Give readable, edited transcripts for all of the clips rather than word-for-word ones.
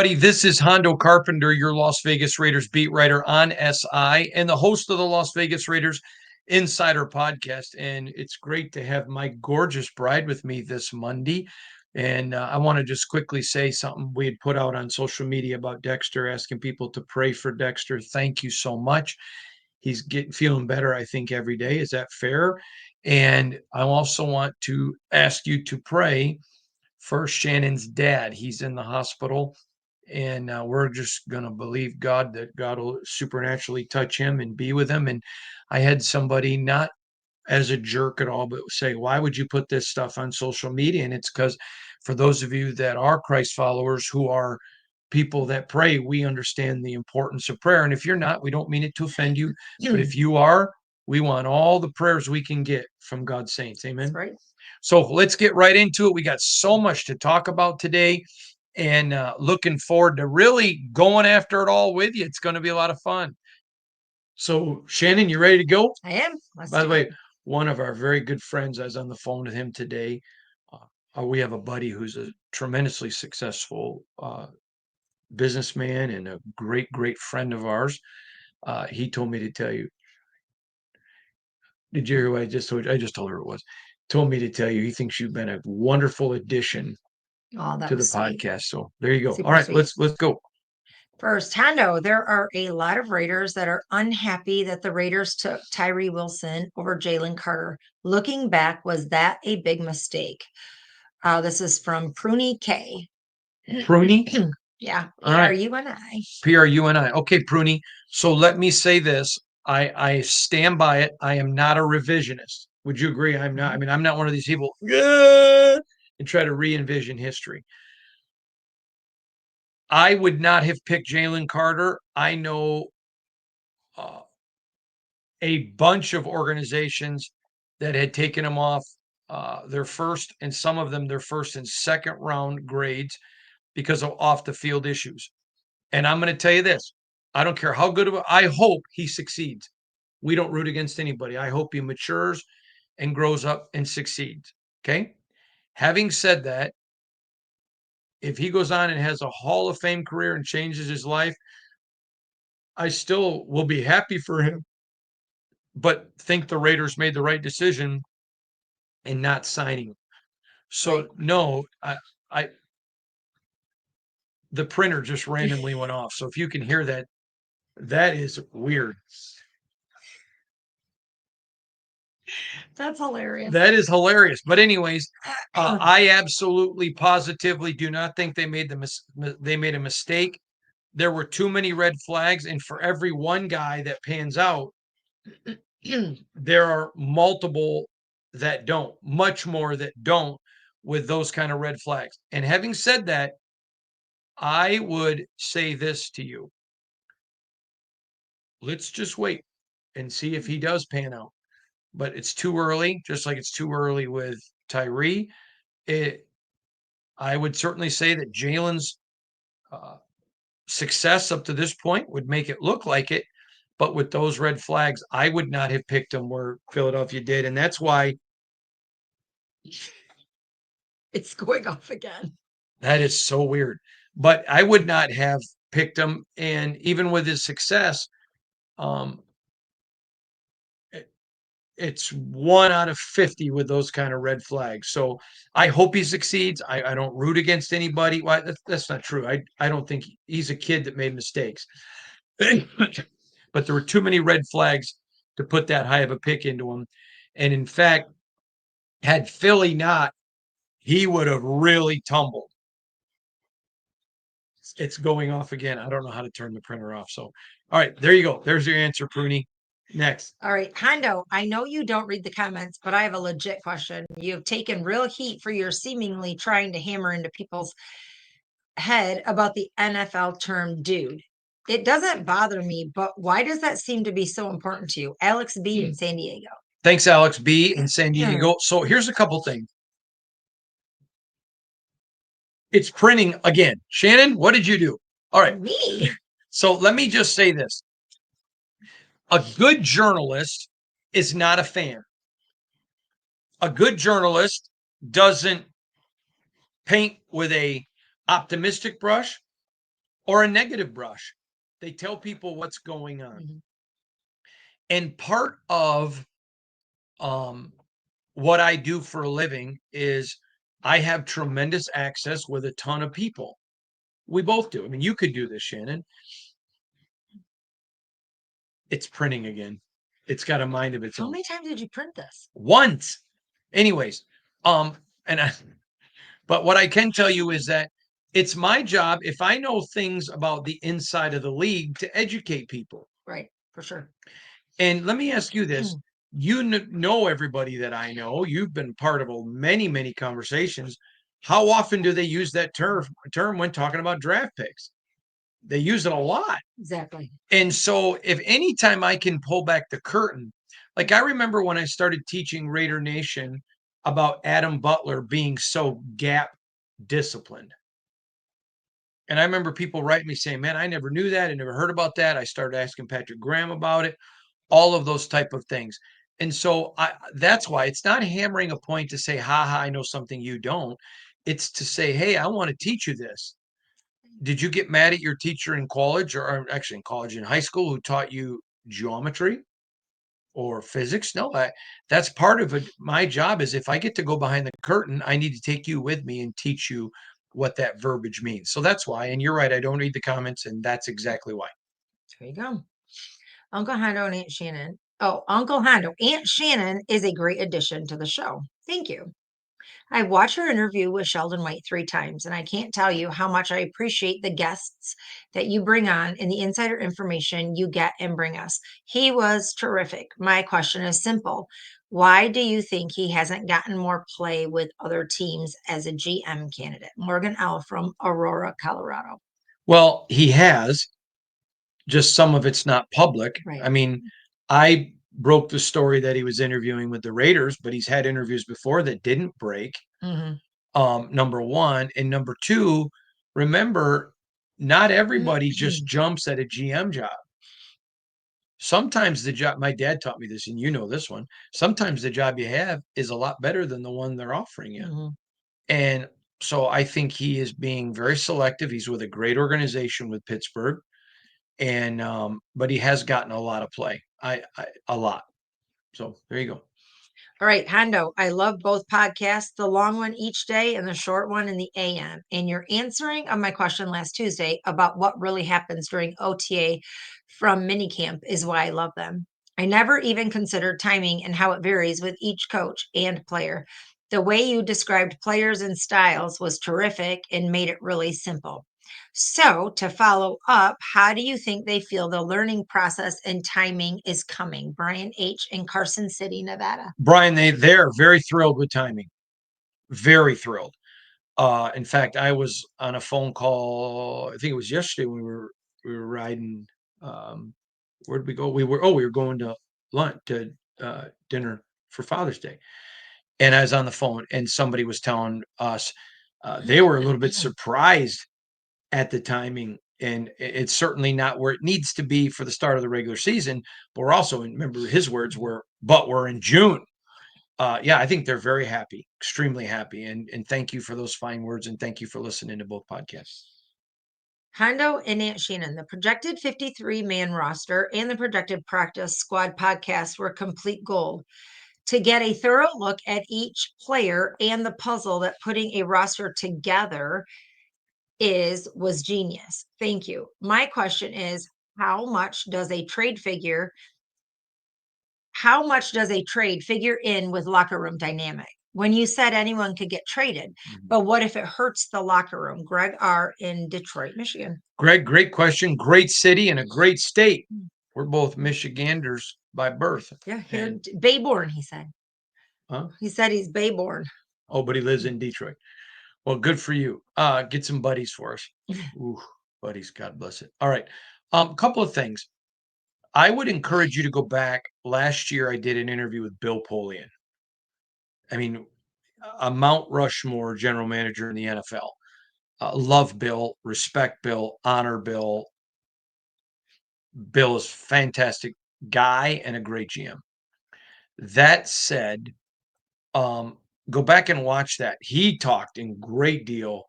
everybody. This is Hondo Carpenter, your Las Vegas Raiders beat writer on SI and the host of the Las Vegas Raiders Insider Podcast. And it's great to have my gorgeous bride with me this Monday. And I want to just quickly say something we had put out on social media about Dexter, asking people to pray for Dexter. Thank you so much. He's feeling better, I think, every day. Is that fair? And I also want to ask you to pray for Shannon's dad. He's in the hospital, and we're just going to believe God that God will supernaturally touch him and be with him. And I had somebody, not as a jerk at all, but say, why would you put this stuff on social media? And it's because for those of you that are Christ followers, who are people that pray, we understand the importance of prayer. And if you're not, we don't mean it to offend you, but if you are, we want all the prayers we can get from God's saints. Amen. That's right. So let's get right into it. We got so much to talk about today, and looking forward to really going after it all with you. It's going to be a lot of fun. So, Shannon, you ready to go? I am. By the way, one of our very good friends, I was on the phone with him today. We have a buddy who's a tremendously successful businessman and a great, great friend of ours. He told me to tell you. Did you hear what I just told you? I just told her it was. Told me to tell you he thinks you've been a wonderful addition to the podcast. So there you go. Super all right, sweet. let's go. First, Hondo, there are a lot of Raiders that are unhappy that the Raiders took Tyree Wilson over Jalen Carter. Looking back, was that a big mistake? This is from Pruny K. Pruny? Yeah. All right. P-R-U-N-I. P-R-U-N-I. Okay, Pruny. So let me say this. I stand by it. I am not a revisionist. Would you agree? I'm not. I mean, I'm not one of these people and try to re-envision history. I would not have picked Jalen Carter. I know a bunch of organizations that had taken him off their first, and some of them their first and second round grades because of off the field issues. And I'm going to tell you this. I don't care how good of I hope he succeeds. We don't root against anybody. I hope he matures and grows up and succeeds. Okay. Having said that, if he goes on and has a Hall of Fame career and changes his life, I still will be happy for him, but think the Raiders made the right decision in not signing him. So Right. no, I the printer just randomly went off. So if you can hear that, that is weird. That's hilarious. That is hilarious. But anyways, I absolutely positively do not think they made a mistake. There were too many red flags, and for every one guy that pans out, there are multiple that don't, much more that don't, with those kind of red flags. And having said that, I would say this to you. Let's just wait and see if he does pan out. But it's too early, just like it's too early with Tyree. I would certainly say that Jalen's success up to this point would make it look like it. But with those red flags, I would not have picked him where Philadelphia did. And that's why it's going off again. That is so weird. But I would not have picked him. And even with his success, it's 1 out of 50 with those kind of red flags. So I hope he succeeds. I don't root against anybody. Well, that's not true. I don't think he's a kid that made mistakes. But there were too many red flags to put that high of a pick into him. And in fact, had Philly not, he would have really tumbled. It's going off again. I don't know how to turn the printer off. So, all right, there you go. There's your answer, Pruny. Next. All right, Hondo, I know you don't read the comments, but I have a legit question. You've taken real heat for your seemingly trying to hammer into people's head about the NFL term dude. It doesn't bother me, but why does that seem to be so important to you? Alex B in San Diego. Thanks, Alex B in San Diego. So here's a couple things. It's printing again. Shannon, what did you do? All right. Me. So let me just say this. A good journalist is not a fan. A good journalist doesn't paint with a optimistic brush or a negative brush. They tell people what's going on. Mhm. And part of what I do for a living is I have tremendous access with a ton of people. We both do. I mean, you could do this, Shannon. It's printing again. It's got a mind of its How own. many times did you print this? Once. Anyways, and I, but what I can tell you is that it's my job, if I know things about the inside of the league, to educate people. Right, for sure. And let me ask you this. You know everybody that I know. You've been part of many, many conversations. How often do they use that term when talking about draft picks? They use it a lot. Exactly. And so if anytime I can pull back the curtain, like I remember when I started teaching Raider Nation about Adam Butler being so gap disciplined. And I remember people writing me saying, man, I never knew that. I never heard about that. I started asking Patrick Graham about it, all of those type of things. And so that's why it's not hammering a point to say, ha ha, I know something you don't. It's to say, hey, I want to teach you this. Did you get mad at your teacher in college or actually in college, in high school, who taught you geometry or physics? No, that's part of it. My job is if I get to go behind the curtain, I need to take you with me and teach you what that verbiage means. So that's why. And you're right. I don't read the comments, and that's exactly why. There you go. Uncle Hondo and Aunt Shannon. Oh, Uncle Hondo. Aunt Shannon is a great addition to the show. Thank you. I watched her interview with Sheldon White 3 times, and I can't tell you how much I appreciate the guests that you bring on and the insider information you get and bring us. He was terrific. My question is simple. Why do you think he hasn't gotten more play with other teams as a GM candidate? Morgan L. from Aurora, Colorado. Well, he has, just some of it's not public. Right. I mean, I broke the story that he was interviewing with the Raiders, but he's had interviews before that didn't break. Number one. And number two, remember, not everybody just jumps at a GM job. Sometimes the job, my dad taught me this, and you know this one. Sometimes the job you have is a lot better than the one they're offering you. And so I think he is being very selective. He's with a great organization with Pittsburgh. And but he has gotten a lot of play. A lot. So there you go. All right, Hondo, I love both podcasts, the long one each day and the short one in the AM. And your answering of my question last Tuesday about what really happens during OTA from minicamp is why I love them. I never even considered timing and how it varies with each coach and player. The way you described players and styles was terrific and made it really simple. So, to follow up, how do you think they feel the learning process and timing is coming? Brian H. in Carson City, Nevada. Brian, they're very thrilled with timing. Very thrilled. In fact, I was on a phone call, I think it was yesterday when we were riding. Where did we go? We were going to lunch to dinner for Father's Day. And I was on the phone and somebody was telling us they were a little bit surprised at the timing. And it's certainly not where it needs to be for the start of the regular season. But we're also, remember his words were, but we're in June. Yeah, I think they're very happy, extremely happy. And thank you for those fine words. And thank you for listening to both podcasts. Hondo and Aunt Shannon, the projected 53-man roster and the projected practice squad podcast were complete gold. To get a thorough look at each player and the puzzle that putting a roster together was genius. Thank you. My question is, how much does a trade figure in with locker room dynamic? When you said anyone could get traded, but what if it hurts the locker room? Greg R. in Detroit, Michigan. Greg, great question. Great city and a great state. We're both Michiganders by birth. Yeah, here, Bayborn, he said. Huh? He said he's Bayborn. Oh, but he lives in Detroit. Well, good for you. Get some buddies for us. Ooh, buddies, God bless it. All right. Couple of things. I would encourage you to go back. Last year, I did an interview with Bill Polian. I mean, a Mount Rushmore general manager in the NFL. Love Bill, respect Bill, honor Bill. Bill is a fantastic guy and a great GM. That said, go back and watch that. He talked in great deal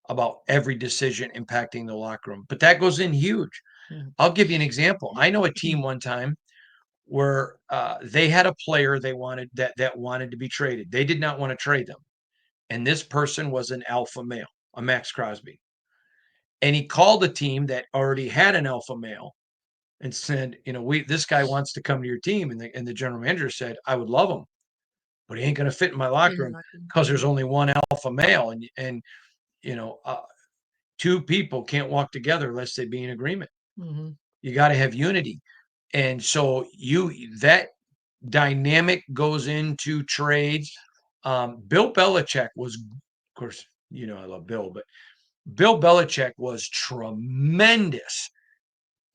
about every decision impacting the locker room. But that goes in huge. Mhm. I'll give you an example. I know a team one time where they had a player they wanted that wanted to be traded. They did not want to trade them, and this person was an alpha male, a Max Crosby, and he called a team that already had an alpha male and said, we this guy wants to come to your team, and the general manager said, I would love him, but he ain't going to fit in my locker room because there's only one alpha male, and you know, uh, two people can't walk together unless they be in agreement. Mhm. You got to have unity. And so that dynamic goes into trades. Bill Belichick was, of course, I love Bill, but Bill Belichick was tremendous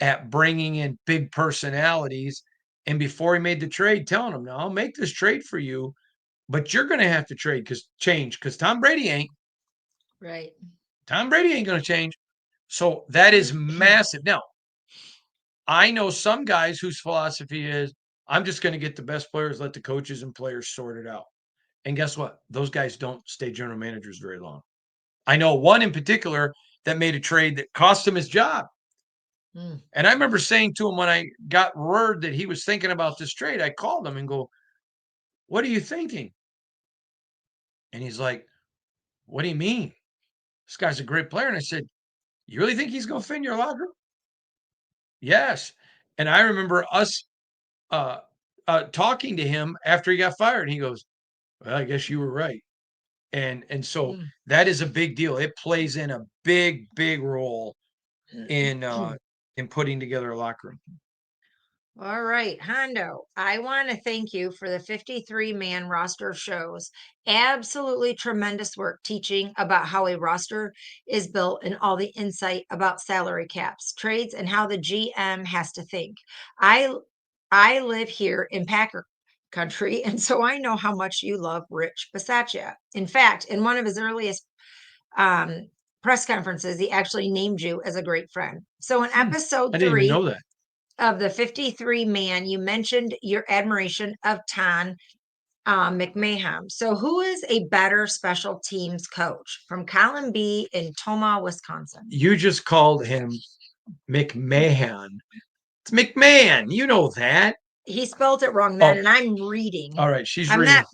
at bringing in big personalities. And before he made the trade, telling them, "Now I'll make this trade for you, but you're going to have to trade because Tom Brady ain't. Right. Tom Brady ain't going to change." So that is massive. Now, I know some guys whose philosophy is, I'm just going to get the best players, let the coaches and players sort it out. And guess what? Those guys don't stay general managers very long. I know one in particular that made a trade that cost him his job. Mm. And I remember saying to him when I got word that he was thinking about this trade, I called him and go, "What are you thinking?" And he's like, "What do you mean? This guy's a great player." And I said, "You really think he's going to fit in your locker room?" Yes. And I remember us uh, talking to him after he got fired. And he goes, "Well, I guess you were right." And so Mm. that is a big deal. It plays in a big role in putting together a locker room. All right, Hondo, I want to thank you for the 53-man roster of shows. Absolutely tremendous work teaching about how a roster is built and all the insight about salary caps, trades, and how the GM has to think. I I live here in Packer country, and so I know how much you love Rich Bisaccia. In fact, in one of his earliest um, press conferences, he actually named you as a great friend. So in I episode didn't even 3 know that. of the 53-man, you mentioned your admiration of Ton McMahon. So, who is a better special teams coach from Colin B in Toma, Wisconsin? You just called him McMahon. It's McMahon. You know that. He spelled it wrong then, Oh, and I'm reading. all right. She's I'm reading. not,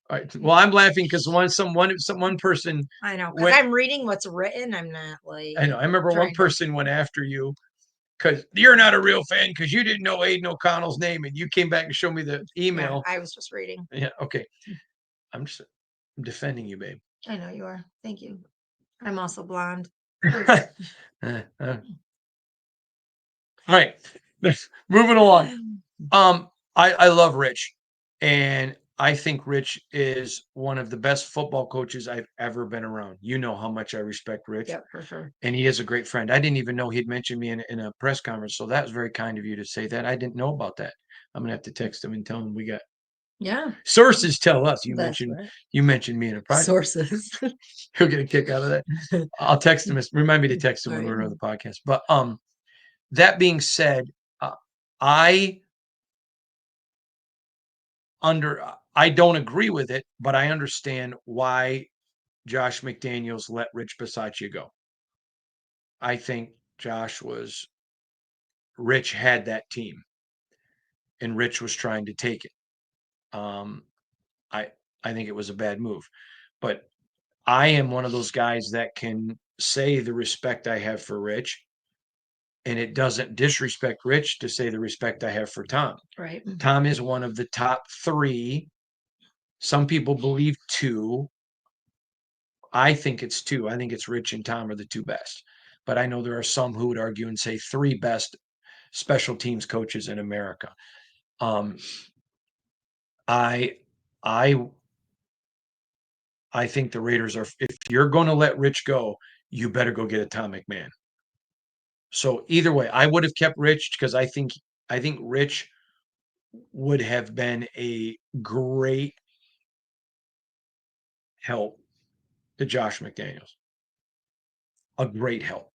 All right. Well, I'm laughing because one person I know, because went. I'm reading what's written. I'm not like I know. I remember one trying to. person went after you because you're not a real fan because you didn't know Aiden O'Connell's name and you came back and showed me the Yeah, email. I was just reading. Yeah. Okay. I'm defending you, babe. I know you are. Thank you. I'm also blonde. All right. Moving along. I love Rich, and I think Rich is one of the best football coaches I've ever been around. You know how much I respect Rich, Yep, for sure. and he is a great friend. I didn't even know he'd mentioned me in a press conference, so that was very kind of you to say that. I didn't know about that. I'm gonna have to text him and tell him we got Yeah, sources tell us that's right. you mentioned me in a private. Sources. He'll get a kick out of that. I'll text him. Remind me to text him All when right. we're on the podcast. But that being said, I I don't agree with it, but I understand why Josh McDaniels let Rich Bisaccia go. I think Rich had that team, and Rich was trying to take it. Um, I I think it was a bad move, but I am one of those guys that can say the respect I have for Rich, and it doesn't disrespect Rich to say the respect I have for Tom. Right. Tom is one of the top 3. Some people believe 2. I think it's 2. I think it's Rich and Tom are the 2 best. But I know there are some who would argue and say 3 best special teams coaches in America. Um, I I I think the Raiders are, if you're going to let Rich go, you better go get a Tom McMahon. So either way, I would have kept Rich because I think Rich would have been a great help to Josh McDaniels. A great help.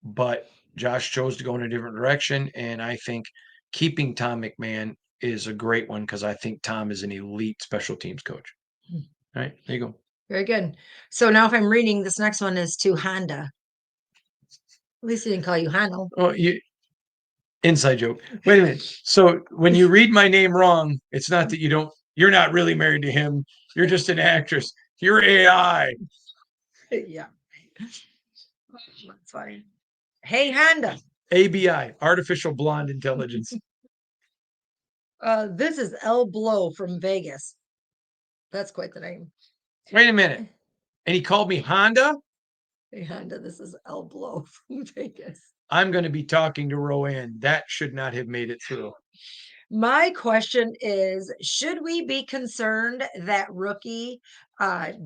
But Josh chose to go in a different direction, and I think keeping Tom McMahon is a great one because I think Tom is an elite special teams coach. Hmm. All right, there you go. Very good. So now if I'm reading, this next one is to Honda. At least he didn't call you Hano. Oh, inside joke. Wait a minute. So when you read my name wrong, it's not that you're not really married to him. You're just an actress. You're AI. Yeah. That's fine. Hey, Honda. ABI, artificial blonde intelligence. This is El Blow from Vegas. That's quite the name. Wait a minute. And he called me Honda? Hey, Honda, this is El Blow from Vegas. I'm going to be talking to Roanne. That should not have made it through. My question is, should we be concerned that rookie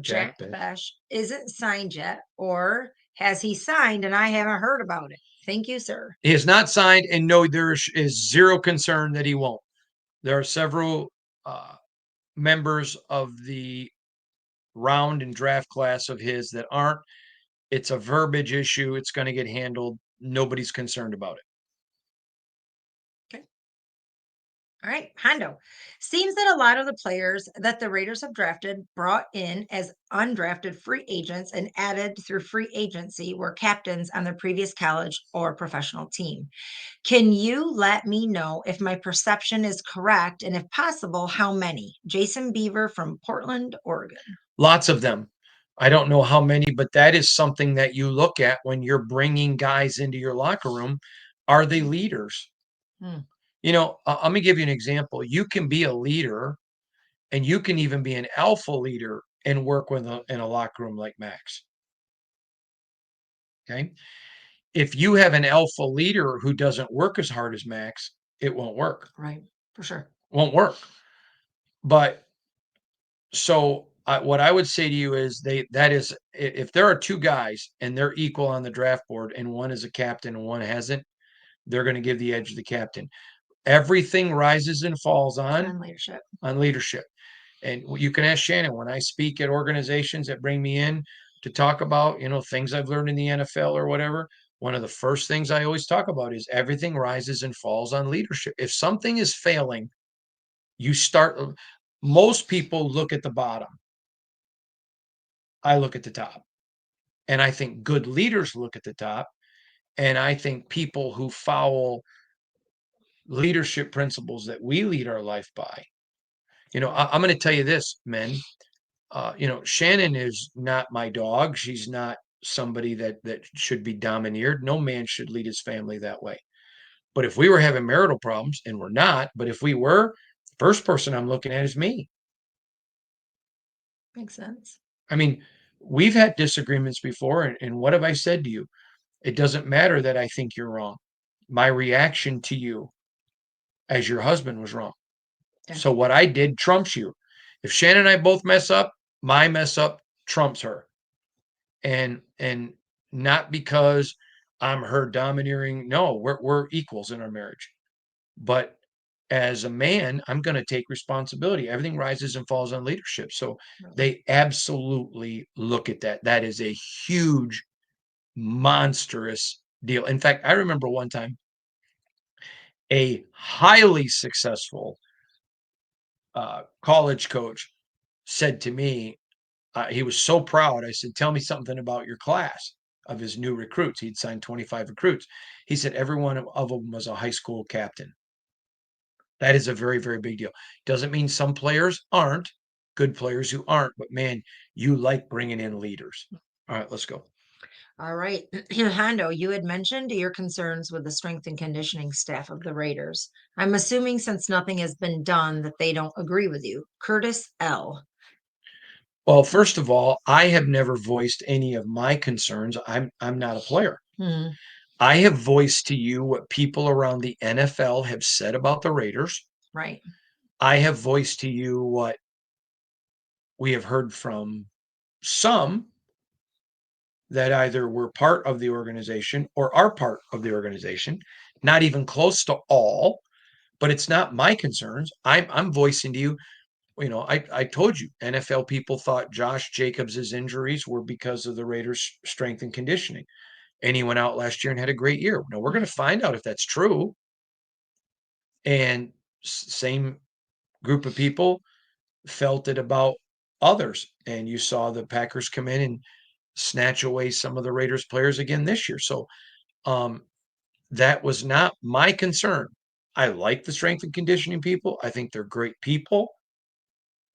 Jack Bech isn't signed yet, or has he signed and I haven't heard about it? Thank you, sir. He has not signed, and no, there is zero concern that he won't. There are several members of the round and draft class of his that aren't. It's a verbiage issue. It's going to get handled. Nobody's concerned about it. All right, Hondo. Seems that a lot of the players that the Raiders have drafted brought in as undrafted free agents and added through free agency were captains on their previous college or professional team. Can you let me know if my perception is correct and if possible, how many? Jason Beaver from Portland, Oregon. Lots of them. I don't know how many, but that is something that you look at when you're bringing guys into your locker room. Are they leaders? You know, let me give you an example. You can be a leader and you can even be an alpha leader and work with in a locker room like Max. Okay. If you have an alpha leader who doesn't work as hard as Max, it won't work. Right. For sure. Won't work. But so what I would say to you is that is, if there are two guys and they're equal on the draft board and one is a captain and one hasn't, they're going to give the edge to the captain. Everything rises and falls on leadership. And you can ask Shannon, when I speak at organizations that bring me in to talk about, things I've learned in the NFL or whatever, one of the first things I always talk about is everything rises and falls on leadership. If something is failing, most people look at the bottom. I look at the top. And I think good leaders look at the top. And I think people who follow leadership principles that we lead our life by, I'm going to tell you this, men. Shannon is not my dog. She's not somebody that should be domineered. No man should lead his family that way. But if we were having marital problems, and we're not, but if we were, the first person I'm looking at is me. Makes sense. I mean, we've had disagreements before, and what have I said to you? It doesn't matter that I think you're wrong. My reaction to you as your husband was wrong. Yeah. So what I did trumps you. If Shannon and I both mess up, my mess up trumps her. And not because I'm her domineering. No, we're equals in our marriage. But as a man, I'm going to take responsibility. Everything rises and falls on leadership. So they absolutely look at that. That is a huge, monstrous deal. In fact, I remember one time a highly successful college coach said to me, he was so proud. I said, tell me something about your class of his new recruits. He'd signed 25 recruits. He said every one of them was a high school captain. That is a very, very big deal. Doesn't mean some players aren't good players who aren't, but man, you like bringing in leaders. All right, let's go. All right. Hondo, you had mentioned your concerns with the strength and conditioning staff of the Raiders. I'm assuming since nothing has been done that they don't agree with you. Curtis L. Well, first of all, I have never voiced any of my concerns. I'm not a player. I have voiced to you what people around the NFL have said about the Raiders. Right. I have voiced to you what we have heard from some that either were part of the organization or are part of the organization, not even close to all, but it's not my concerns. I'm voicing to you, I told you NFL people thought Josh Jacobs' injuries were because of the Raiders' strength and conditioning. And he went out last year and had a great year. Now we're going to find out if that's true. And same group of people felt it about others. And you saw the Packers come in and snatch away some of the Raiders players again this year. So that was not my concern. I like the strength and conditioning people. I think they're great people.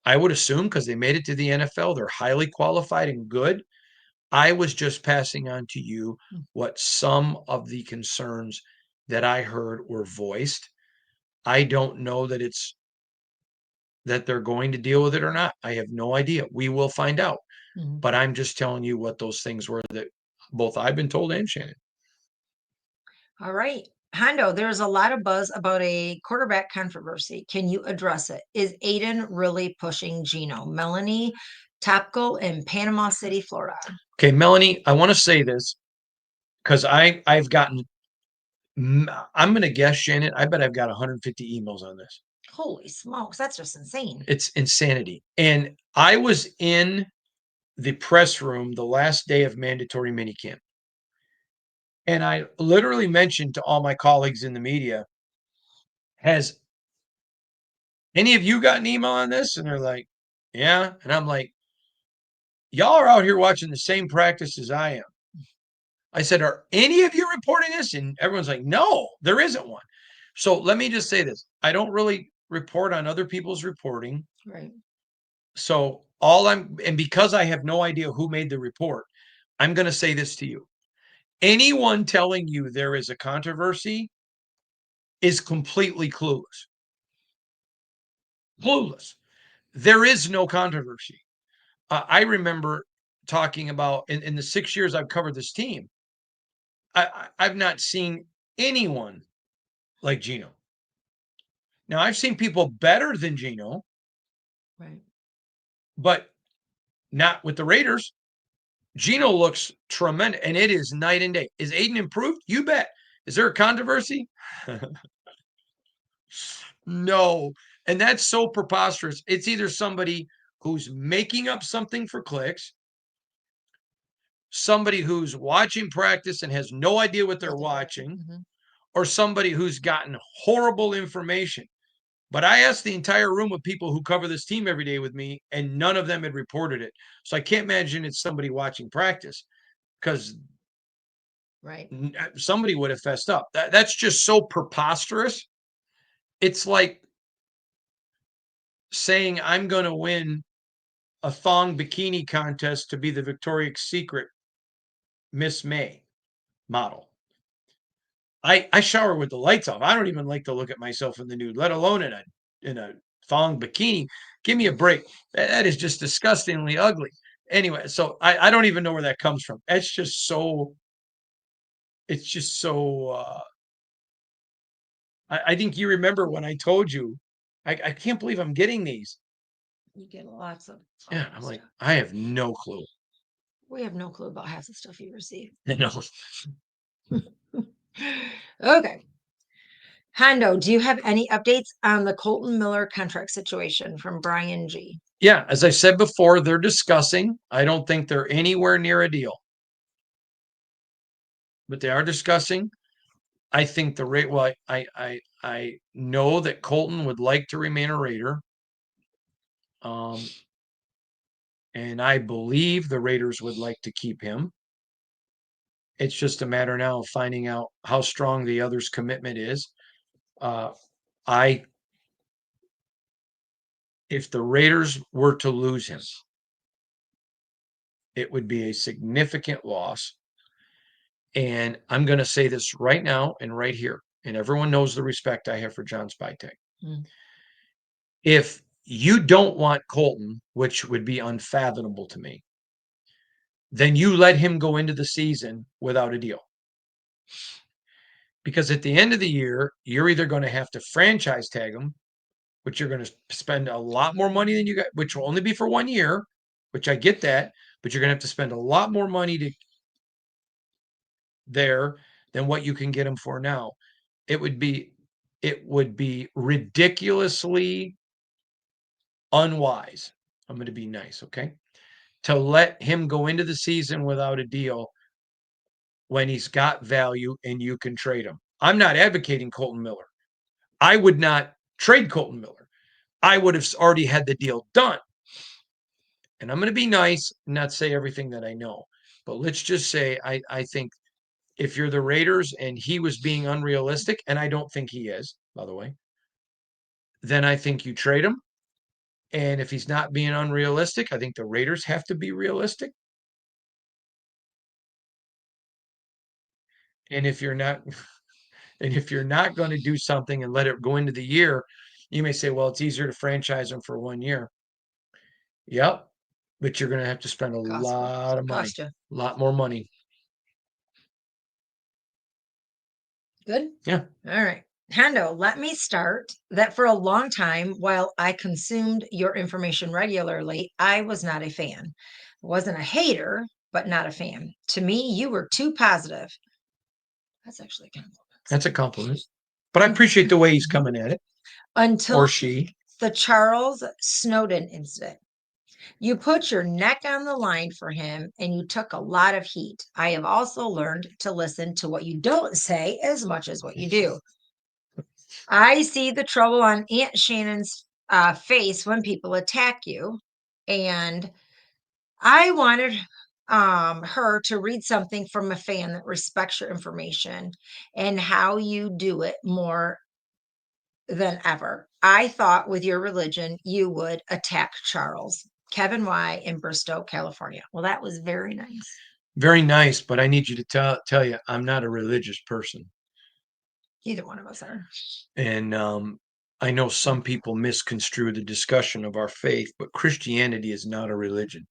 I would assume because they made it to the NFL, they're highly qualified and good. I was just passing on to you what some of the concerns that I heard were voiced. I don't know that they're going to deal with it or not. I have no idea. We will find out. But I'm just telling you what those things were that both I've been told and Shannon. All right. Hondo, there's a lot of buzz about a quarterback controversy. Can you address it? Is Aiden really pushing Gino? Melanie Topko in Panama City, Florida. Okay, Melanie, I want to say this because I've gotten, I'm going to guess, Shannon, I bet I've got 150 emails on this. Holy smokes, that's just insane. It's insanity. And I was in the press room the last day of mandatory minicamp. And I literally mentioned to all my colleagues in the media, has any of you got an email on this? And they're like, yeah. And I'm like, y'all are out here watching the same practice as I am. I said, are any of you reporting this? And everyone's like, no, there isn't one. So let me just say this. I don't really report on other people's reporting. Right. So and because I have no idea who made the report, I'm going to say this to you. Anyone telling you there is a controversy is completely clueless. Clueless. There is no controversy. I remember talking about in the 6 years I've covered this team, I've not seen anyone like Gino. Now, I've seen people better than Gino, right, but not with the Raiders. Gino looks tremendous, and it is night and day. Is Aiden improved? You bet. Is there a controversy? No. And that's so preposterous. It's either somebody who's making up something for clicks, somebody who's watching practice and has no idea what they're watching, or somebody who's gotten horrible information. But I asked the entire room of people who cover this team every day with me, and none of them had reported it. So I can't imagine it's somebody watching practice because right, somebody would have fessed up. That's just so preposterous. It's like saying I'm going to win a thong bikini contest to be the Victoria's Secret Miss May model. I shower with the lights off. I don't even like to look at myself in the nude, let alone in a thong bikini. Give me a break. That is just disgustingly ugly. Anyway, so I don't even know where that comes from. It's just so I think you remember when I told you I can't believe I'm getting these. You get lots of Yeah, I'm like, I have no clue. We have no clue about half the stuff you receive. No. Okay. Hondo, do you have any updates on the Colton Miller contract situation from Brian G? Yeah, as I said before, they're discussing. I don't think they're anywhere near a deal, but they are discussing. I think the rate. Well, I know that Colton would like to remain a Raider, and I believe the Raiders would like to keep him. It's just a matter now of finding out how strong the other's commitment is. I If the Raiders were to lose him, it would be a significant loss. And I'm going to say this right now and right here, and everyone knows the respect I have for John Spytek. If you don't want Colton, which would be unfathomable to me, then you let him go into the season without a deal. Because at the end of the year, you're either going to have to franchise tag him, which you're going to spend a lot more money than you got, which will only be for 1 year, which I get that, but you're going to have to spend a lot more money there than what you can get him for now. It would be ridiculously unwise. I'm going to be nice, okay? To let him go into the season without a deal when he's got value and you can trade him. I'm not advocating Colton Miller. I would not trade Colton Miller. I would have already had the deal done. and I'm going to be nice, not say everything that I know, but let's just say I think if you're the Raiders and he was being unrealistic, and I don't think he is, by the way, then I think you trade him. And if he's not being unrealistic, I think the Raiders have to be realistic. And if you're not, and if you're not going to do something and let it go into the year, you may say, well, it's easier to franchise him for 1 year. Yep. But you're going to have to spend a lot of money, a lot more money. Good. Yeah. All right. Hendo, let me start that for a long time, while I consumed your information regularly, I was not a fan. I wasn't a hater, but not a fan. To me, you were too positive. That's actually a compliment. That's a compliment. But I appreciate the way he's coming at it. Until or she. The Charles Snowden incident. You put your neck on the line for him and you took a lot of heat. I have also learned to listen to what you don't say as much as what you do. I see the trouble on Aunt Shannon's face when people attack you. And I wanted her to read something from a fan that respects your information and how you do it more than ever. I thought with your religion, you would attack Charles. Kevin Y. in Bristow, California. Well, that was very nice. Very nice, but I need you to tell you, I'm not a religious person. Either one of us are. And I know some people misconstrue the discussion of our faith, but Christianity is not a religion.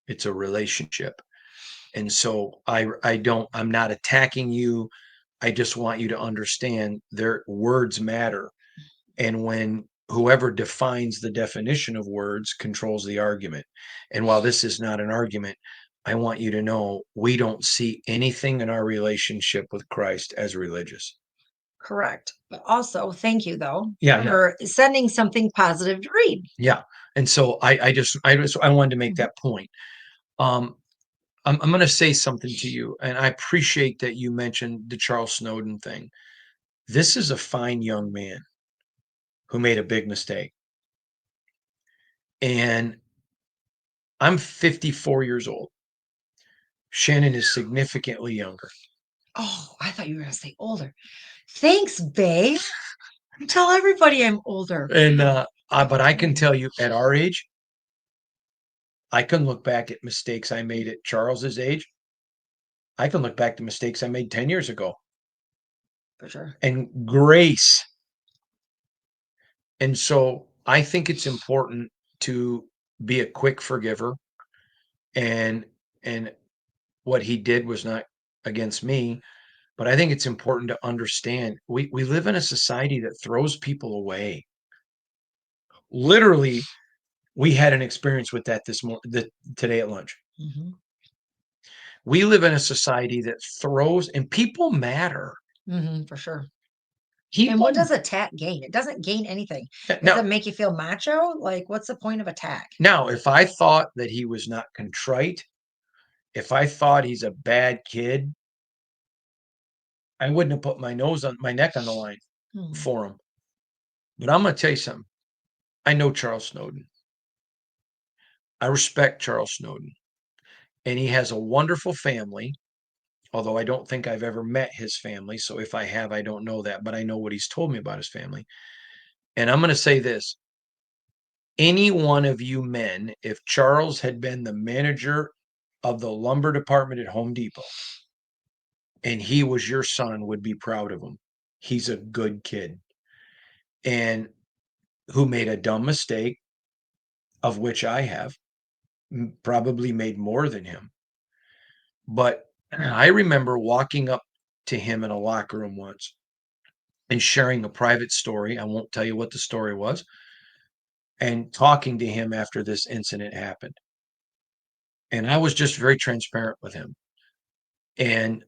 It's a relationship. And so I'm not attacking you. I just want you to understand their words matter. And when whoever defines the definition of words controls the argument. And while this is not an argument, I want you to know we don't see anything in our relationship with Christ as religious. Correct. But also, thank you though Yeah, for sending something positive to read. Yeah. And so I wanted to make that point. I'm going to say something to you, and I appreciate that you mentioned the Charles Snowden thing. This is a fine young man who made a big mistake. And I'm 54 years old. Shannon is significantly younger. Oh, I thought you were going to say older. Thanks, babe. Tell everybody I'm older. And but I can tell you at our age, I can look back at mistakes I made at Charles's age. I can look back to mistakes I made 10 years ago. For sure. And grace. And so I think it's important to be a quick forgiver. And what he did was not against me, but I think it's important to understand we live in a society that throws people away. Literally, we had an experience with that today at lunch. Mm-hmm. We live in a society that throws, and people matter. Mm-hmm, for sure. People, and what does attack gain? It doesn't gain anything. Does it make you feel macho? Like, what's the point of attack? Now, if I thought that he was not contrite, if I thought he's a bad kid, I wouldn't have put my neck on the line for him. But I'm going to tell you something. I know Charles Snowden. I respect Charles Snowden. And he has a wonderful family, although I don't think I've ever met his family. So if I have, I don't know that, but I know what he's told me about his family. And I'm going to say this. Any one of you men, if Charles had been the manager of the lumber department at Home Depot and he was your son, would be proud of him. He's a good kid and who made a dumb mistake, of which I have probably made more than him. But I remember walking up to him in a locker room once and sharing a private story. I won't tell you what the story was. And talking to him after this incident happened. And I was just very transparent with him. And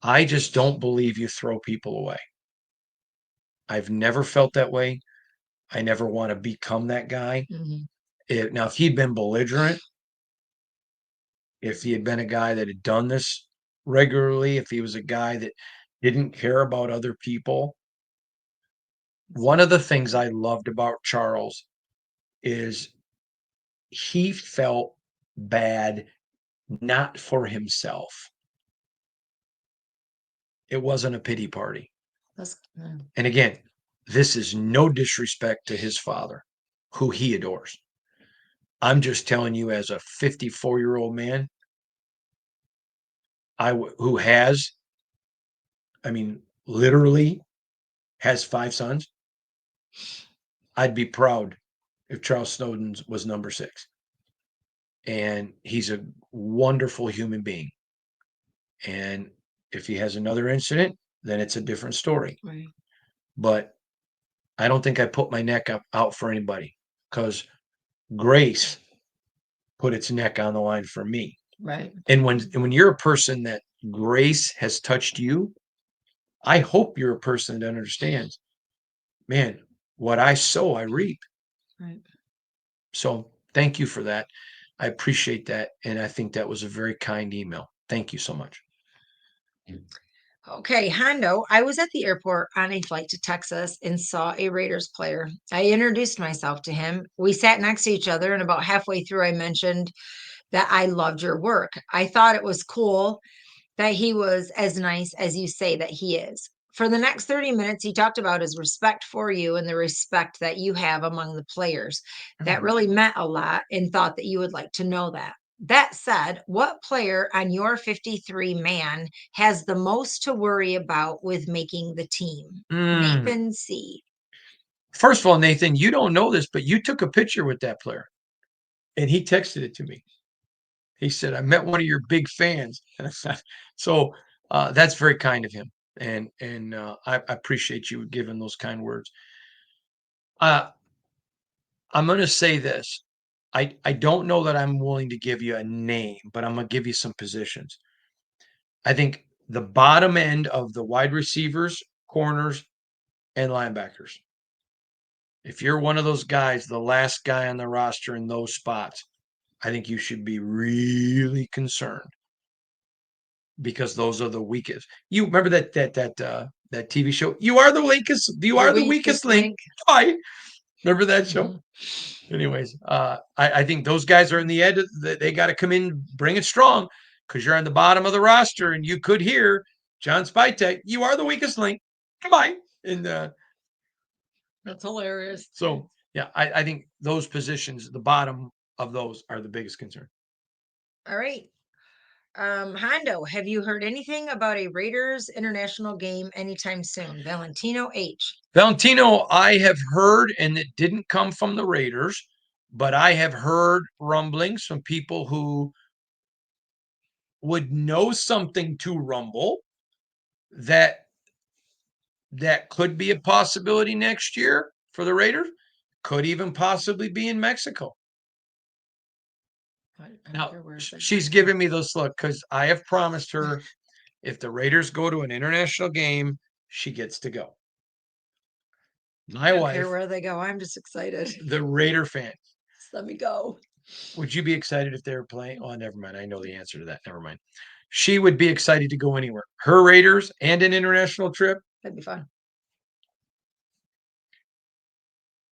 I just don't believe you throw people away. I've never felt that way. I never want to become that guy. Mm-hmm. Now, if he'd been belligerent, if he had been a guy that had done this regularly, if he was a guy that didn't care about other people. One of the things I loved about Charles is he felt bad, not for himself. It wasn't a pity party. And again, this is no disrespect to his father, who he adores. I'm just telling you, as a 54-year-old man, who has, literally has 5 sons, I'd be proud if Charles Snowden was number 6. And he's a wonderful human being. And if he has another incident, then it's a different story. Right. But I don't think I put my neck out for anybody, because Grace put its neck on the line for me. Right. And when you're a person that Grace has touched you, I hope you're a person that understands, man, what I sow, I reap. Right. So thank you for that. I appreciate that. And I think that was a very kind email. Thank you so much. Okay, Hondo, I was at the airport on a flight to Texas and saw a Raiders player. I introduced myself to him. We sat next to each other, and about halfway through, I mentioned that I loved your work. I thought it was cool that he was as nice as you say that he is. For the next 30 minutes, he talked about his respect for you and the respect that you have among the players. That really meant a lot, and thought that you would like to know that. That said, what player on your 53 man has the most to worry about with making the team? Nathan C. First of all, Nathan, you don't know this, but you took a picture with that player, and he texted it to me. He said, I met one of your big fans. So that's very kind of him. And I appreciate you giving those kind words. I'm going to say this. I don't know that I'm willing to give you a name, but I'm going to give you some positions. I think the bottom end of the wide receivers, corners, and linebackers. If you're one of those guys, the last guy on the roster in those spots, I think you should be really concerned, because those are the weakest. You remember that TV show? You are the weakest. You are the weakest link. Why? Remember that show? Mm-hmm. Anyways, I think those guys are in the edge. They got to come in, bring it strong, because you're on the bottom of the roster, and you could hear John Spytek, you are the weakest link. Goodbye. And that's hilarious. So yeah, I think those positions, the bottom of those, are the biggest concern. All right. Hondo, have you heard anything about a Raiders international game anytime soon? Valentino H. Valentino, I have heard, and it didn't come from the Raiders, but I have heard rumblings from people who would know something to rumble that could be a possibility next year for the Raiders. Could even possibly be in Mexico. Now, she's giving me this look because I have promised her, if the Raiders go to an international game, she gets to go. My wife. I don't care where they go. I'm just excited. The Raider fan. Just let me go. Would you be excited if they were playing? Oh, never mind. I know the answer to that. Never mind. She would be excited to go anywhere. Her Raiders and an international trip. That'd be fun.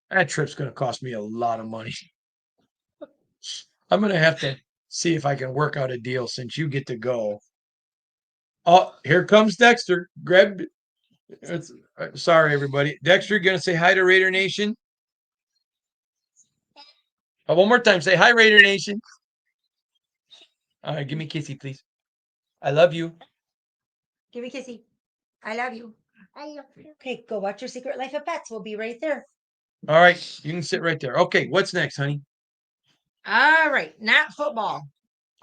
That trip's going to cost me a lot of money. I'm going to have to see if I can work out a deal since you get to go. Oh, here comes Dexter. Sorry, everybody. Dexter, you going to say hi to Raider Nation? Oh, one more time. Say hi, Raider Nation. All right, give me a kissy, please. I love you. Give me a kissy. I love you. I love you. Okay, go watch your Secret Life of Pets. We'll be right there. All right, you can sit right there. Okay, what's next, honey? All right, not football.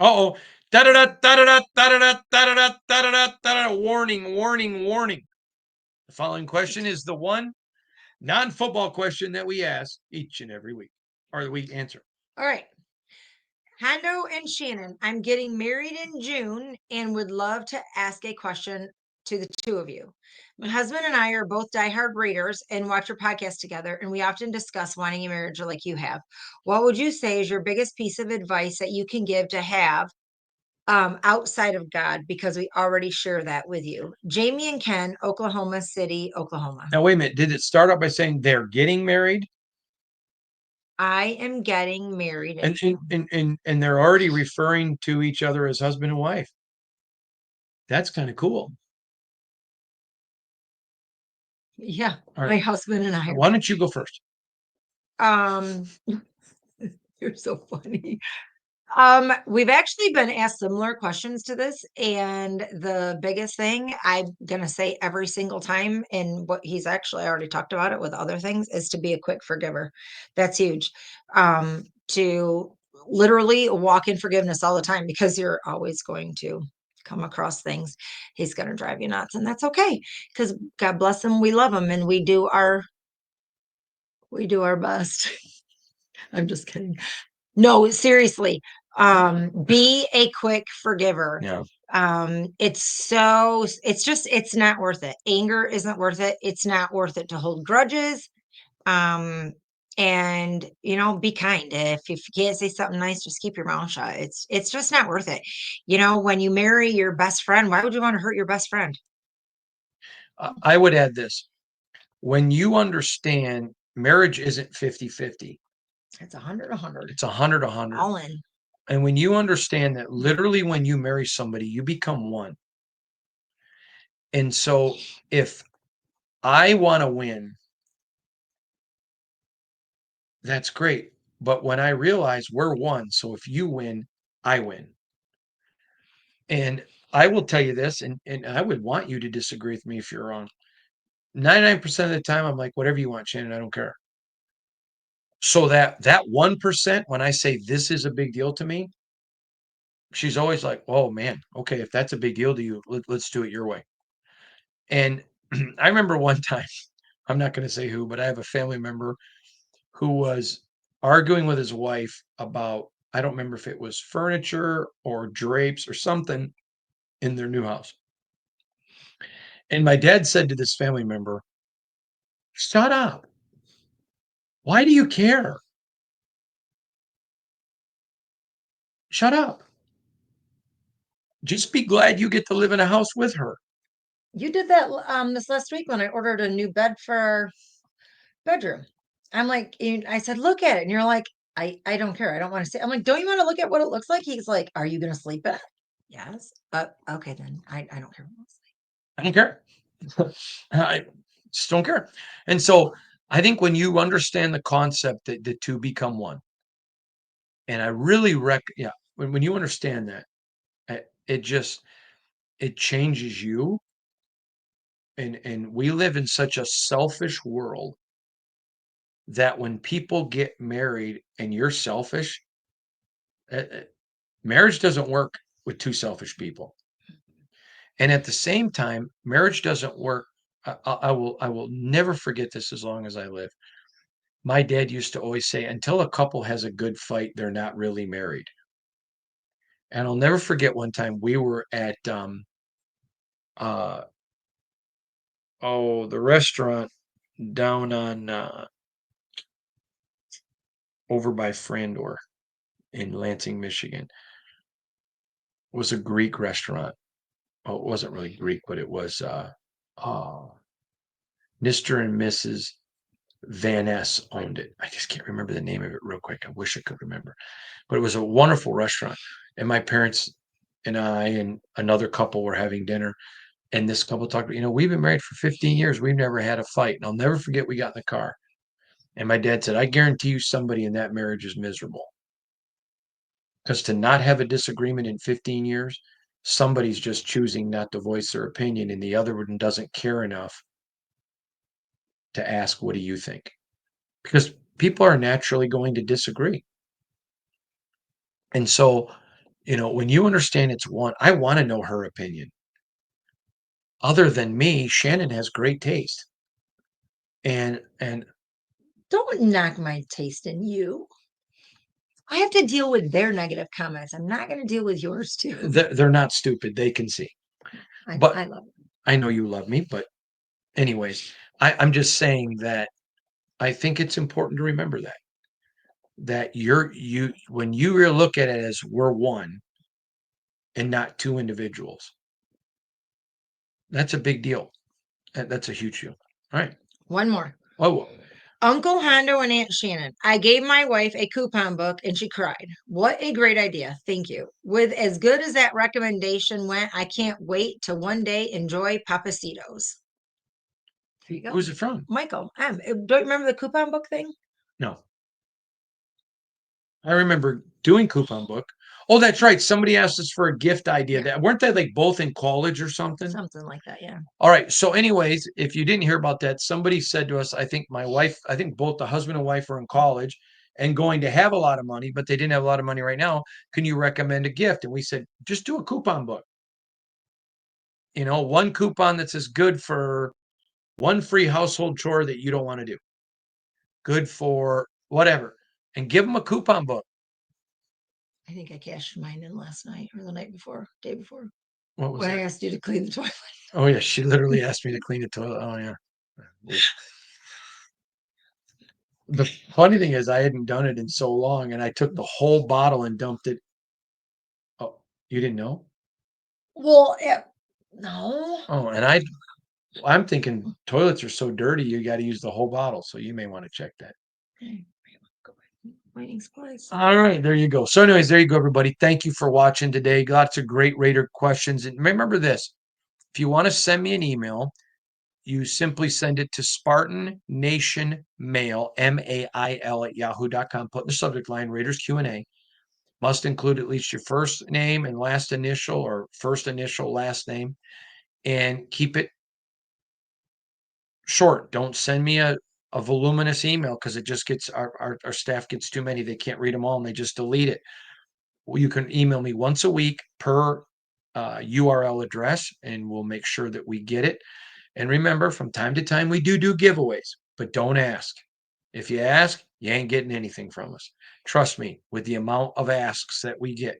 Uh-oh. Da-da-da, da-da-da, da-da-da, da-da-da, da-da-da, da-da-da. Warning, warning, warning. The following question is the one non-football question that we ask each and every week, or we answer. All right. Hondo and Shannon, I'm getting married in June and would love to ask a question to the two of you. My husband and I are both diehard Raiders and watch your podcast together, and we often discuss wanting a marriage like you have. What would you say is your biggest piece of advice that you can give to have outside of God? Because we already share that with you. Jamie and Ken, Oklahoma City, Oklahoma. Now, wait a minute. Did it start out by saying they're getting married? I am getting married in And June. and they're already referring to each other as husband and wife. That's kind of cool. Yeah, All my right. husband and I Why don't you go first? are. You're so funny. We've actually been asked similar questions to this, and the biggest thing I'm gonna say every single time, and what he's actually already talked about it with other things, is to be a quick forgiver. That's huge. To literally walk in forgiveness all the time, because you're always going to come across things. He's gonna drive you nuts, and that's okay. Because God bless him, we love him, and we do our best. I'm just kidding. No, seriously. Be a quick forgiver. Yeah. It's not worth it. Anger isn't worth it. It's not worth it to hold grudges. Um, and be kind. If you can't say something nice, just keep your mouth shut. It's just not worth it. When you marry your best friend, why would you want to hurt your best friend? I would add this. When you understand marriage isn't 50-50, It's 100, it's 100-100. all in. And when you understand that literally when you marry somebody, you become one. And so if I want to win, that's great. But when I realize we're one, so if you win, I win. And I will tell you this, and I would want you to disagree with me if you're wrong. 99% of the time, I'm like, whatever you want, Shannon, I don't care. So that 1%, when I say this is a big deal to me, she's always like, oh man, okay, if that's a big deal to you, let's do it your way. And I remember one time, I'm not going to say who, but I have a family member who was arguing with his wife about, I don't remember if it was furniture or drapes or something in their new house. And my dad said to this family member, shut up. Why do you care? Shut up. Just be glad you get to live in a house with her. You did that this last week when I ordered a new bed for our bedroom. I'm like, I said, look at it. And you're like, I don't care. I don't want to see. I'm like, don't you want to look at what it looks like? He's like, are you going to sleep in it? Yes. Okay, then I don't care. I don't care. I just don't care. And so I think when you understand the concept that the two become one, and I really yeah, when you understand that, it just it changes you. And we live in such a selfish world that when people get married and you're selfish, uh, uh, marriage doesn't work with two selfish people. And at the same time, marriage doesn't work. I will never forget this as long as I live. My dad used to always say, until a couple has a good fight, they're not really married. And I'll never forget one time we were at uh the restaurant down on over by Frandor in Lansing, Michigan. It was a Greek restaurant. Oh, it wasn't really Greek, but it was oh, Mr. and Mrs. Van Ness owned it. I just can't remember the name of it real quick. I wish I could remember. But it was a wonderful restaurant. And my parents and I and another couple were having dinner. And this couple talked, we've been married for 15 years. We've never had a fight. And I'll never forget we got in the car. And my dad said, I guarantee you somebody in that marriage is miserable. Because to not have a disagreement in 15 years, somebody's just choosing not to voice their opinion, and the other one doesn't care enough to ask, what do you think? Because people are naturally going to disagree. And so, when you understand it's one, I want to know her opinion. Other than me, Shannon has great taste. And Don't knock my taste in you. I have to deal with their negative comments. I'm not going to deal with yours too. they're not stupid. They can see. I But love it. I know you love me. But anyways, I'm just saying that I think it's important to remember that you when you look at it as we're one and not two individuals, that's a big deal. That's a huge deal. All right. One more. Oh, Uncle Hondo and Aunt Shannon. I gave my wife a coupon book and she cried. What a great idea. Thank you. With as good as that recommendation went, I can't wait to one day enjoy Papacitos. There you go. Who's it from? Michael M. Don't you remember the coupon book thing? No. I remember doing coupon book. Oh, that's right. Somebody asked us for a gift idea. Yeah. That weren't they like both in college or something? Something like that, yeah. All right. So, anyways, if you didn't hear about that, somebody said to us, I think both the husband and wife are in college and going to have a lot of money, but they didn't have a lot of money right now. Can you recommend a gift? And we said, just do a coupon book. One coupon that says good for one free household chore that you don't want to do, good for whatever, and give them a coupon book. I think I cashed mine in last night or the night before, day before. What was when that? I asked you to clean the toilet. Oh, yeah. She literally asked me to clean the toilet. Oh, yeah. The funny thing is, I hadn't done it in so long, and I took the whole bottle and dumped it. Oh, you didn't know? Well, no. Oh, and I'm thinking toilets are so dirty, you got to use the whole bottle. So you may want to check that. Okay. Waiting supplies. All right, there you go. So, anyways, there you go, everybody. Thank you for watching today. Lots of great Raider questions. And remember this, if you want to send me an email, you simply send it to Spartan Nation Mail, MAIL at yahoo.com. Put in the subject line Raiders Q&A. Must include at least your first name and last initial, or first initial, last name, and keep it short. Don't send me a voluminous email because it just gets our staff gets too many. They can't read them all and they just delete it. Well, you can email me once a week per URL address, and we'll make sure that we get it. And remember, from time to time, we do giveaways, but don't ask. If you ask, you ain't getting anything from us. Trust me, with the amount of asks that we get.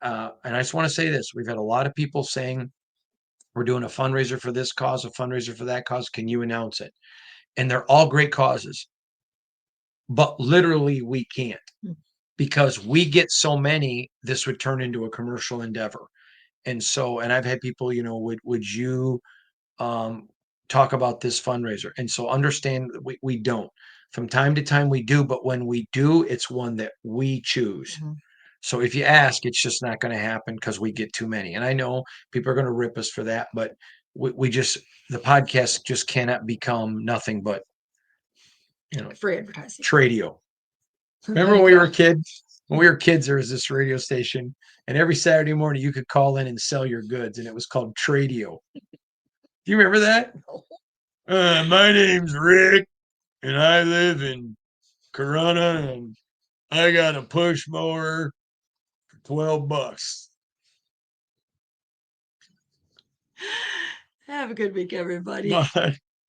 And I just want to say this. We've had a lot of people saying, we're doing a fundraiser for this cause, a fundraiser for that cause. Can you announce it? And they're all great causes. But literally, we can't. Because we get so many, this would turn into a commercial endeavor. And I've had people, would you talk about this fundraiser? And so understand that we don't. From time to time we do, but when we do, it's one that we choose. Mm-hmm. So if you ask, it's just not going to happen because we get too many. And I know people are going to rip us for that, but the podcast just cannot become nothing but, free advertising. Tradio. Remember when we were kids? When we were kids, there was this radio station, and every Saturday morning you could call in and sell your goods, and it was called Tradio. Do you remember that? My name's Rick, and I live in Corona, and I got a push mower for $12. Have a good week, everybody. Bye.